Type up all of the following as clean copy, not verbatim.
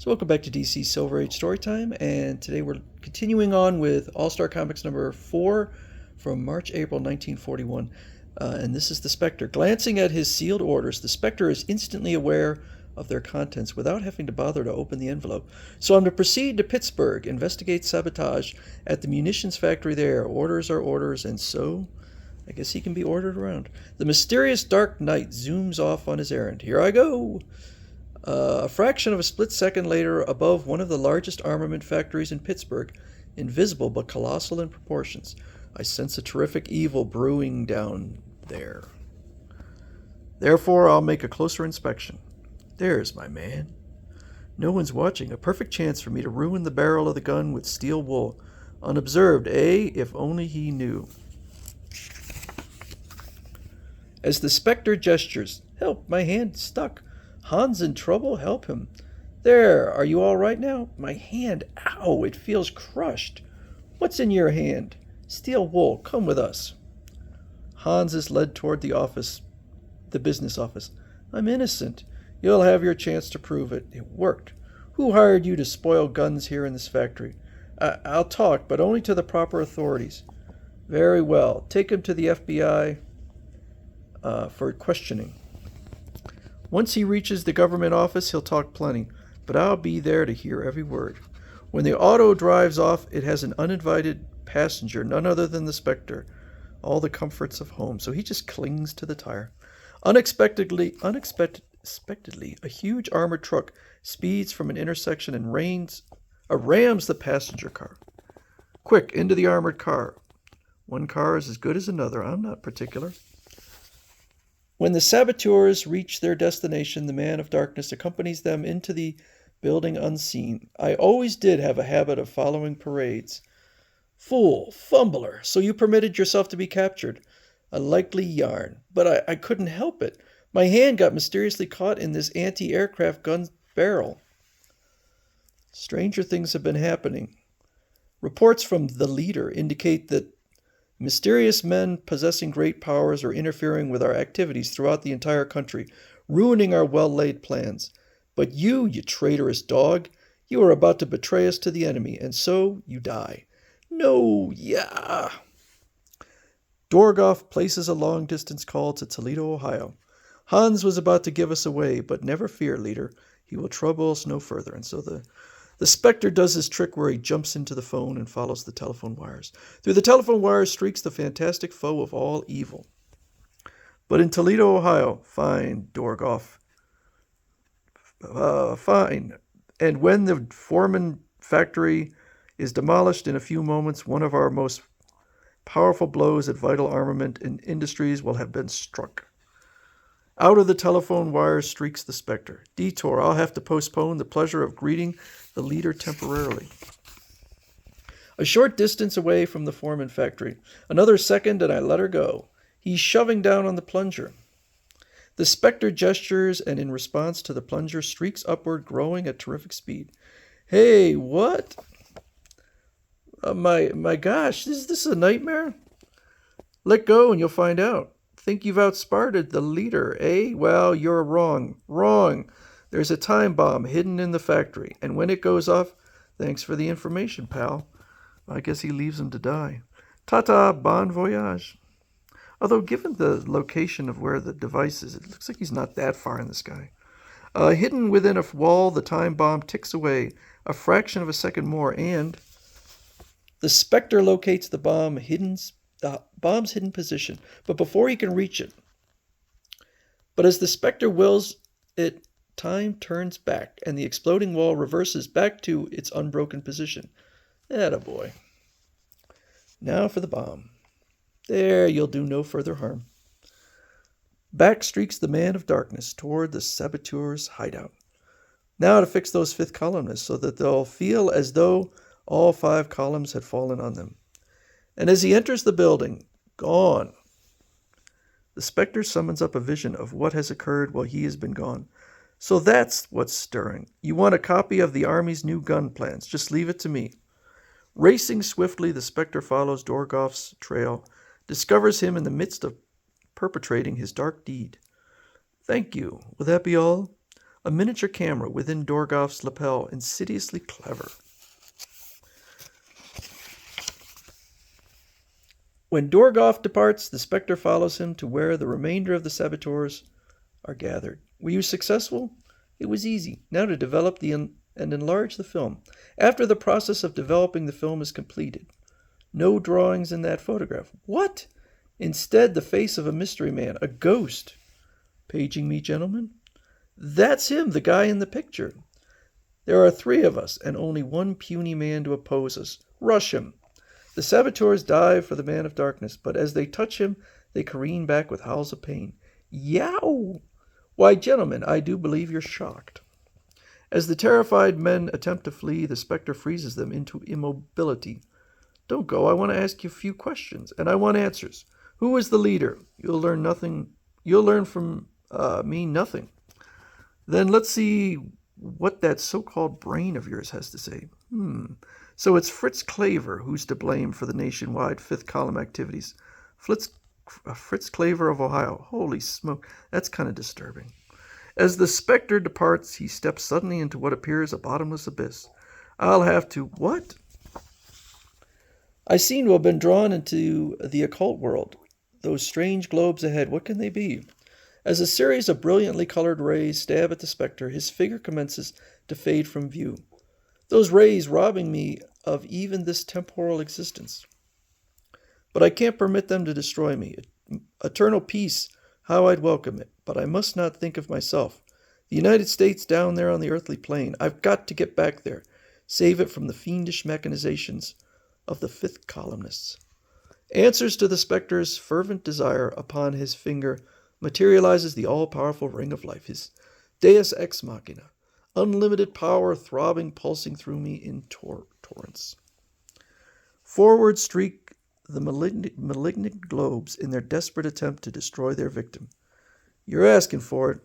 So welcome back to DC Silver Age Storytime, and today we're continuing on with All-Star Comics number 4 from March-April 1941. And this is the Spectre. Glancing at his sealed orders, the Spectre is instantly aware of their contents without having to bother to open the envelope. So I'm to proceed to Pittsburgh, investigate sabotage at the munitions factory there. Orders are orders, and so I guess he can be ordered around. The mysterious Dark Knight zooms off on his errand. Here I go! A fraction of a split second later, above one of the largest armament factories in Pittsburgh, invisible but colossal in proportions, I sense a terrific evil brewing down there. Therefore, I'll make a closer inspection. There's my man. No one's watching. A perfect chance for me to ruin the barrel of the gun with steel wool. Unobserved, eh? If only he knew. As the Spectre gestures, help, my hand's stuck. Hans in trouble? Help him. There, are you all right now? My hand, ow, it feels crushed. What's in your hand? Steel wool, come with us. Hans is led toward the business office. I'm innocent. You'll have your chance to prove it. It worked. Who hired you to spoil guns here in this factory? I'll talk, but only to the proper authorities. Very well. Take him to the FBI for questioning. Once he reaches the government office, he'll talk plenty, but I'll be there to hear every word. When the auto drives off, it has an uninvited passenger, none other than the Spectre. All the comforts of home, so he just clings to the tire. Unexpectedly, a huge armored truck speeds from an intersection and rams the passenger car. Quick, into the armored car. One car is as good as another. I'm not particular. When the saboteurs reach their destination, the man of darkness accompanies them into the building unseen. I always did have a habit of following parades. Fool, fumbler, so you permitted yourself to be captured. A likely yarn, but I couldn't help it. My hand got mysteriously caught in this anti-aircraft gun barrel. Stranger things have been happening. Reports from the leader indicate that mysterious men possessing great powers are interfering with our activities throughout the entire country, ruining our well-laid plans. But you traitorous dog, you are about to betray us to the enemy, and so you die. No, yeah. Dorgoff places a long-distance call to Toledo, Ohio. Hans was about to give us away, but never fear, leader. He will trouble us no further. And so the Spectre does his trick where he jumps into the phone and follows the telephone wires. Through the telephone wires streaks the fantastic foe of all evil. But in Toledo, Ohio, fine, Dorgoff. Fine. And when the Foreman factory is demolished in a few moments, one of our most powerful blows at vital armament and industries will have been struck. Out of the telephone wires streaks the Spectre. Detour, I'll have to postpone the pleasure of greeting the leader temporarily. A short distance away from the Foreman factory. Another second and I let her go. He's shoving down on the plunger. The Spectre gestures, and in response to the plunger, streaks upward, growing at terrific speed. Hey, what? My gosh, is this a nightmare? Let go and you'll find out. Think you've outsmarted the leader, eh? Well, you're wrong. Wrong. There's a time bomb hidden in the factory, and when it goes off, thanks for the information, pal. I guess he leaves him to die. Ta-ta, bon voyage. Although, given the location of where the device is, it looks like he's not that far in the sky. Hidden within a wall, the time bomb ticks away a fraction of a second more, and the Spectre locates the bomb's hidden position, but before he can reach it. But as the Spectre wills it, time turns back, and the exploding wall reverses back to its unbroken position. Attaboy. Now for the bomb. There, you'll do no further harm. Back streaks the man of darkness toward the saboteur's hideout. Now to fix those fifth columnists so that they'll feel as though all 5 columns had fallen on them. And as he enters the building, gone. The Spectre summons up a vision of what has occurred while he has been gone. So that's what's stirring. You want a copy of the Army's new gun plans. Just leave it to me. Racing swiftly, the Spectre follows Dorgoff's trail, discovers him in the midst of perpetrating his dark deed. Thank you. Will that be all? A miniature camera within Dorgoth's lapel, insidiously clever. When Dorgoth departs, the Spectre follows him to where the remainder of the saboteurs are gathered. Were you successful? It was easy. Now to develop and enlarge the film. After the process of developing the film is completed. No drawings in that photograph. What? Instead, the face of a mystery man, a ghost. Paging me, gentlemen? That's him, the guy in the picture. There are 3 of us, and only one puny man to oppose us. Rush him. The saboteurs dive for the man of darkness, but as they touch him, they careen back with howls of pain. Yow! Why, gentlemen, I do believe you're shocked. As the terrified men attempt to flee, the Spectre freezes them into immobility. Don't go. I want to ask you a few questions, and I want answers. Who is the leader? You'll learn nothing. You'll learn from me nothing. Then let's see what that so-called brain of yours has to say. So it's Fritz Claver who's to blame for the nationwide fifth column activities. Fritz Claver of Ohio. Holy smoke, that's kind of disturbing. As the Spectre departs, he steps suddenly into what appears a bottomless abyss. I'll have to... What? I seem to have been drawn into the occult world. Those strange globes ahead, what can they be? As a series of brilliantly colored rays stab at the Spectre, his figure commences to fade from view. Those rays robbing me of even this temporal existence. But I can't permit them to destroy me. Eternal peace, how I'd welcome it. But I must not think of myself. The United States down there on the earthly plane. I've got to get back there. Save it from the fiendish mechanizations of the fifth columnists. Answers to the Spectre's fervent desire upon his finger materializes the all-powerful ring of life, his deus ex machina, unlimited power throbbing, pulsing through me in torrents. Forward streak the malignant globes in their desperate attempt to destroy their victim. You're asking for it.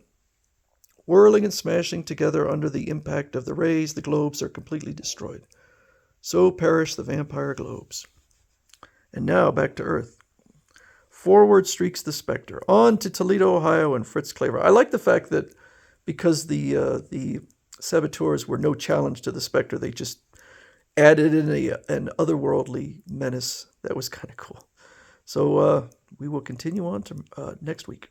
Whirling and smashing together under the impact of the rays, the globes are completely destroyed. So perish the vampire globes. And now back to Earth. Forward streaks the Spectre. On to Toledo, Ohio, and Fritz Claver. I like the fact that because the saboteurs were no challenge to the Spectre, they just added in an otherworldly menace. That was kind of cool. So we will continue on to next week.